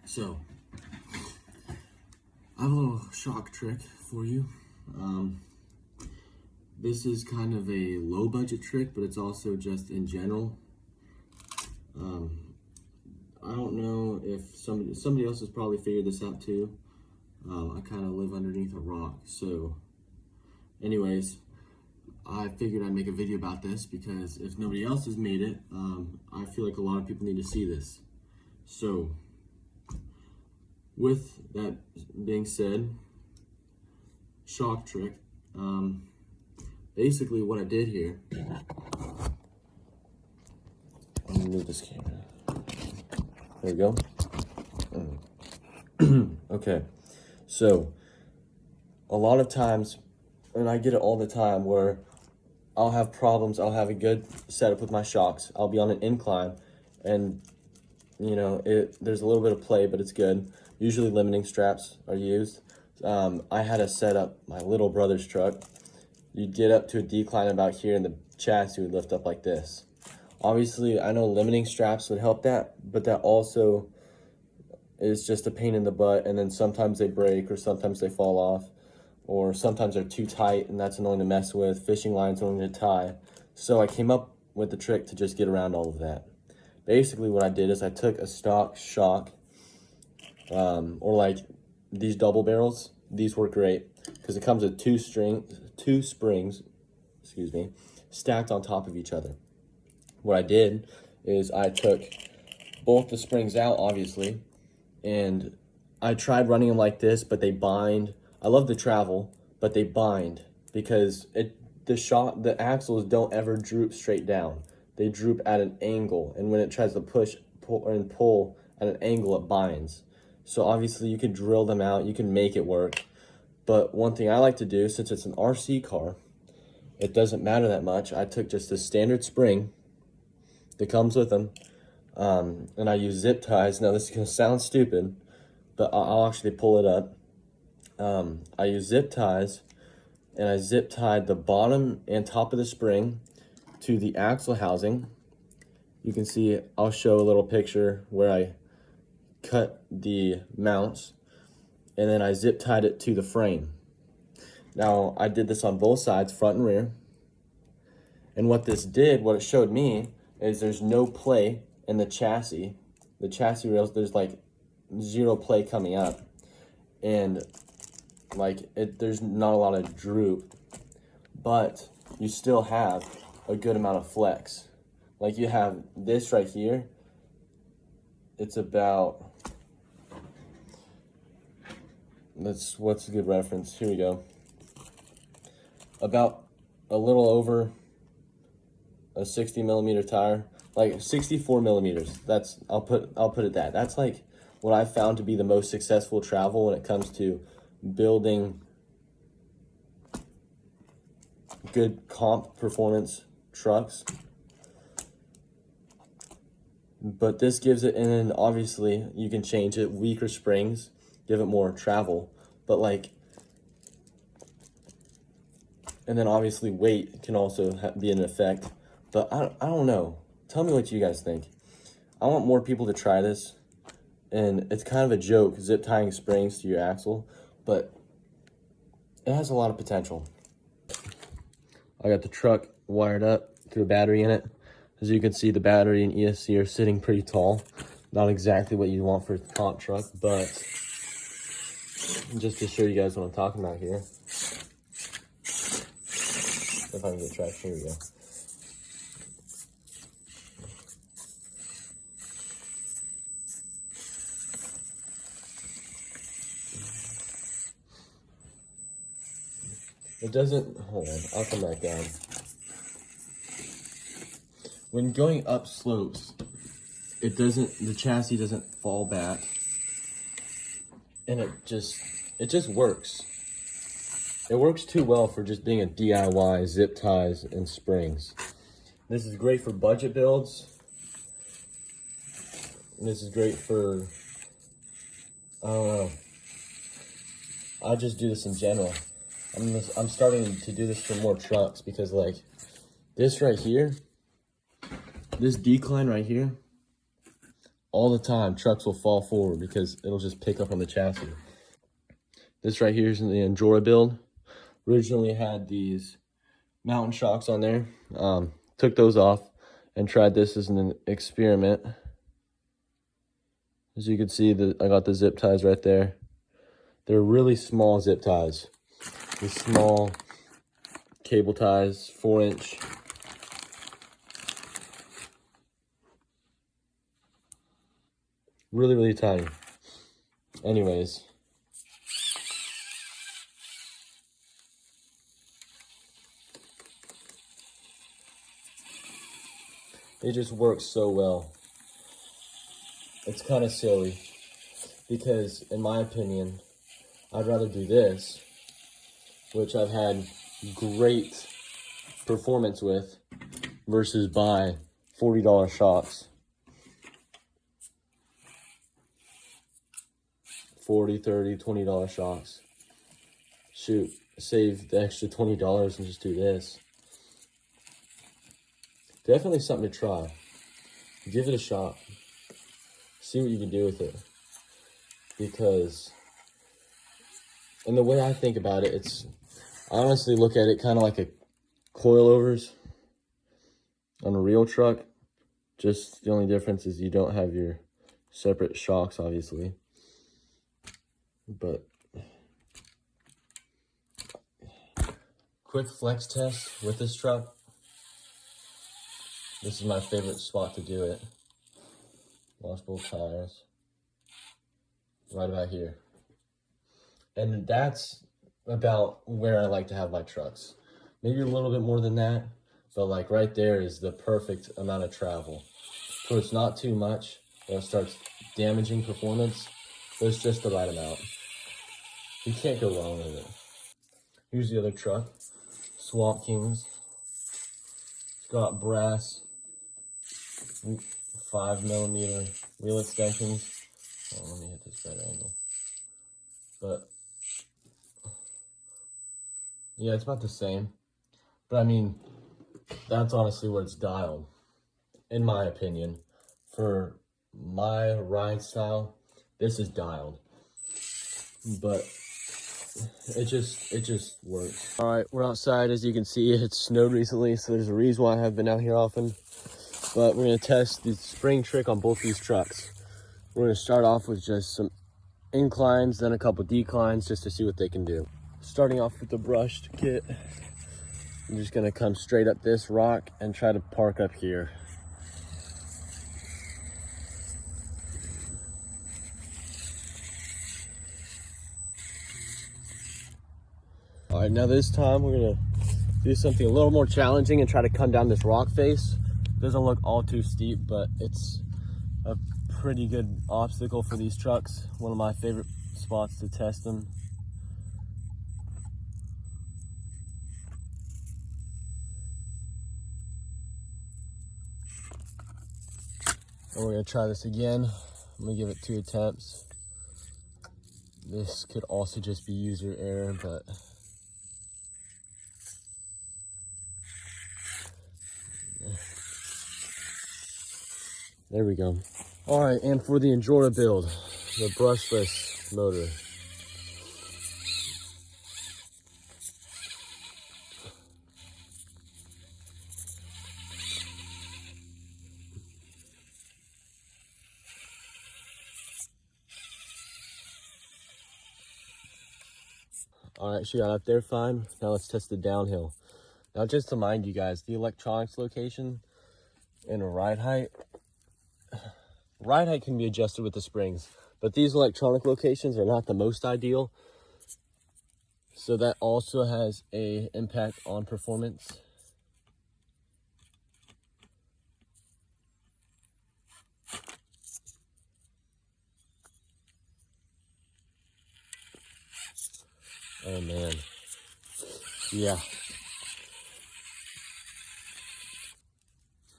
So, I have a little shock trick for you. This is kind of a low budget trick, but it's also just in general. I don't know if somebody else has probably figured this out too. I kind of live underneath a rock, so anyways, I figured I'd make a video about this because if nobody else has made it, I feel like a lot of people need to see this. So, with that being said, shock trick. Basically what I did here, let me move this camera. There we go. Okay, so a lot of times, and I get it all the time, where I'll have problems, I'll have a good setup with my shocks, I'll be on an incline, and you know, there's a little bit of play, but it's good. Usually limiting straps are used. I had to set up my little brother's truck. You'd get up to a decline about here and the chassis would lift up like this. Obviously, I know limiting straps would help that, but that also is just a pain in the butt, and then sometimes they break or sometimes they fall off, or sometimes they're too tight and that's annoying to mess with. Fishing lines annoying to tie. So I came up with the trick to just get around all of that. Basically what I did is I took a stock shock, or like these double barrels. These work great because it comes with two springs, stacked on top of each other. What I did is I took both the springs out, obviously, and I tried running them like this, but they bind. I love the travel, but they bind because the axles don't ever droop straight down. They droop at an angle, and when it tries to pull at an angle, it binds. So obviously you can drill them out, you can make it work. But one thing I like to do, since it's an RC car, it doesn't matter that much. I took just a standard spring that comes with them, and I use zip ties. Now this is gonna sound stupid, but I'll actually pull it up. I use zip ties, and I zip tied the bottom and top of the spring to the axle housing. You can see, I'll show a little picture where I cut the mounts, and then I zip tied it to the frame. Now I did this on both sides, front and rear, and what it showed me is there's no play in the chassis rails. There's like zero play coming up, and there's not a lot of droop, but you still have a good amount of flex. Like you have this right here, it's about, what's a good reference? Here we go. About a little over a 60 millimeter tire, like 64 millimeters. I'll put it that. That's like what I found to be the most successful travel when it comes to building good comp performance trucks. But this gives it, and then obviously you can change it, weaker springs, give it more travel, but and then obviously weight can also be an effect. But I don't know. Tell me what you guys think. I want more people to try this, and it's kind of a joke, zip tying springs to your axle, but it has a lot of potential. I got the truck wired up through a battery in it. As you can see, the battery and ESC are sitting pretty tall. Not exactly what you want for a comp truck, but just to show you guys what I'm talking about here. If I can get traction, here we go. It doesn't, hold on, I'll come back down. When going up slopes, the chassis doesn't fall back, and it just works. It works too well for just being a DIY zip ties and springs. This is great for budget builds. This is great for, I don't know. I just do this in general. I'm starting to do this for more trucks because like this right here, this decline right here, all the time trucks will fall forward because it'll just pick up on the chassis. This right here is in the Endura build. Originally had these mountain shocks on there. Took those off and tried this as an experiment. As you can see, I got the zip ties right there. They're really small zip ties. These small cable ties, 4-inch. Really, really tiny. Anyways. It just works so well. It's kind of silly because, in my opinion, I'd rather do this, which I've had great performance with, versus buy $40 shocks. $40, $30, $20 shocks. Shoot, save the extra $20 and just do this. Definitely something to try. Give it a shot. See what you can do with it. Because, and the way I think about it, I honestly look at it kind of like a coilovers on a real truck. Just the only difference is you don't have your separate shocks, obviously. But quick flex test with this truck. This is my favorite spot to do it. Wash both tires. Right about here. And that's about where I like to have my trucks. Maybe a little bit more than that, but like right there is the perfect amount of travel. So it's not too much, or it starts damaging performance, but it's just the right amount. You can't go wrong with it. Here's the other truck, Swamp Kings. It's got brass 5mm wheel extensions. Oh, let me hit this better angle. But yeah, it's about the same. But I mean, that's honestly where it's dialed, in my opinion. For my ride style, this is dialed. But it just works. All right, we're outside. As you can see, it's snowed recently, so there's a reason why I haven't been out here often. But we're gonna test the spring trick on both these trucks. We're gonna start off with just some inclines, then a couple declines, just to see what they can do. Starting off with the brushed kit, I'm just gonna come straight up this rock and try to park up here. All right, now this time we're gonna do something a little more challenging and try to come down this rock face. Doesn't look all too steep, but it's a pretty good obstacle for these trucks. One of my favorite spots to test them. And we're gonna try this again. I'm gonna give it 2 attempts. This could also just be user error, but there we go. All right, and for the Endura build, the brushless motor. All right, she got up there fine. Now let's test the downhill. Now, just to mind you guys, the electronics location and a ride height can be adjusted with the springs, but these electronic locations are not the most ideal. So that also has an impact on performance. Oh man, yeah.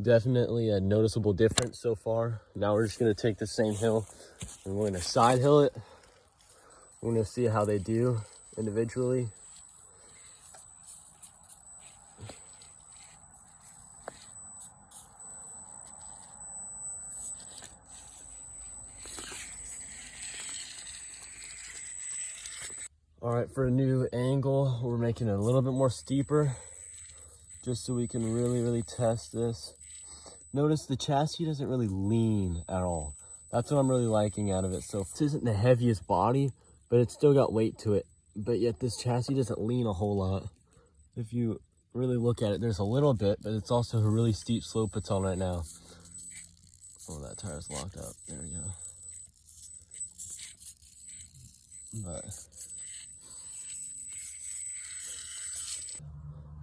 Definitely a noticeable difference so far. Now we're just gonna take the same hill and we're gonna side hill it. We're gonna see how they do individually. All right, for a new angle, we're making it a little bit more steeper just so we can really test this. Notice the chassis doesn't really lean at all. That's what I'm really liking out of it. So this isn't the heaviest body, but it's still got weight to it. But yet this chassis doesn't lean a whole lot. If you really look at it, there's a little bit, but it's also a really steep slope it's on right now. Oh, that tire's locked up. There we go. But,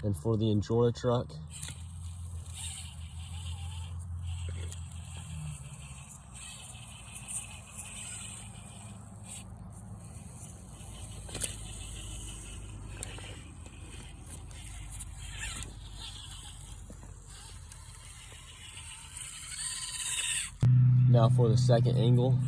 and for the Enjoy truck, now for the second angle.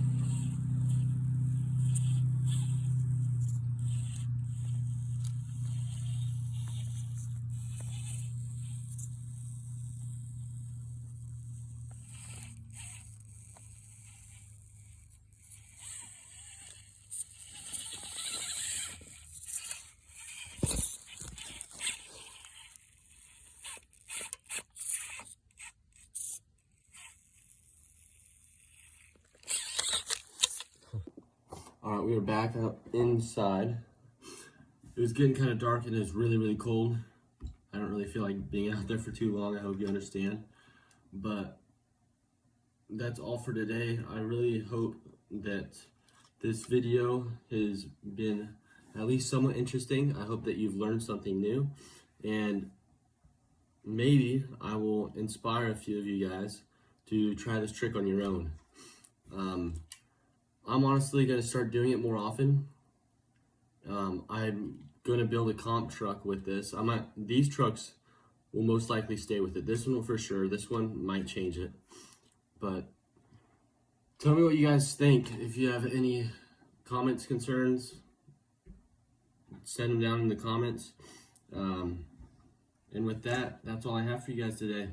All right, we are back up inside. It was getting kind of dark and it was really cold. I don't really feel like being out there for too long. I hope you understand. But that's all for today. I really hope that this video has been at least somewhat interesting. I hope that you've learned something new, and maybe I will inspire a few of you guys to try this trick on your own. I'm honestly going to start doing it more often. I'm going to build a comp truck with this. These trucks will most likely stay with it. This one will for sure. This one might change it. But tell me what you guys think. If you have any comments, concerns, send them down in the comments. And with that, that's all I have for you guys today.